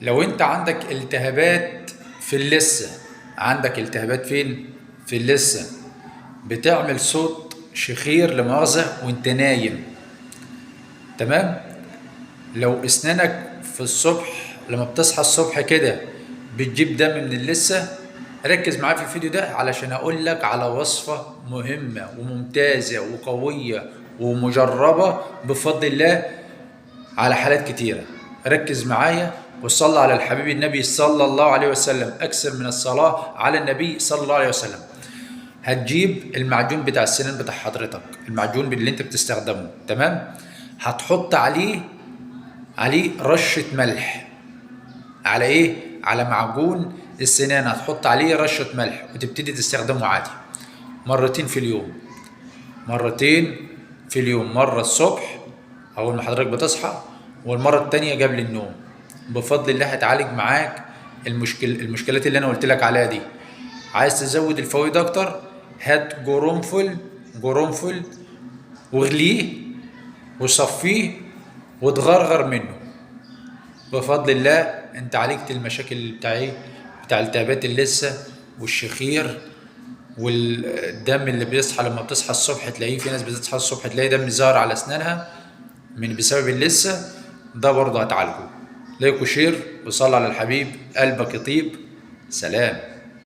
لو انت عندك التهابات في اللثة، عندك التهابات فين؟ في اللثة، بتعمل صوت شخير لمؤاخذة وانت نايم، تمام؟ لو اسنانك في الصبح لما بتصحى الصبح كده بتجيب دم من اللثة، ركز معايا في الفيديو ده علشان اقول لك على وصفة مهمة وممتازة وقوية ومجربة بفضل الله على حالات كتيرة. ركز معايا وصلى على الحبيب النبي صلى الله عليه وسلم، أكثر من الصلاة على النبي صلى الله عليه وسلم. هتجيب المعجون بتاع السنان بتاع حضرتك، المعجون اللي انت بتستخدمه، تمام؟ هتحط عليه رشة ملح. على ايه؟ على معجون السنان هتحط عليه رشة ملح وتبتدي تستخدمه عادي مرتين في اليوم. مرتين في اليوم، مرة الصبح أول ما حضرتك بتصحى، والمرة التانية قبل النوم. بفضل الله هتعالج معاك المشكلات اللي أنا قلت لك عليها دي. عايز تزود الفوائد أكتر؟ هات قرنفل واغليه وصفيه وتغرغر منه. بفضل الله أنت عالجت المشاكل بتاع التهابات اللثة والشخير والدم اللي بيصحى لما بتصحى الصبح تلاقيه. في ناس بتصحى الصبح تلاقي دم ظاهر على اسنانها بسبب اللثه، ده برضه هتعالجه. لايك وشير وصلى على الحبيب، قلبك يطيب. سلام.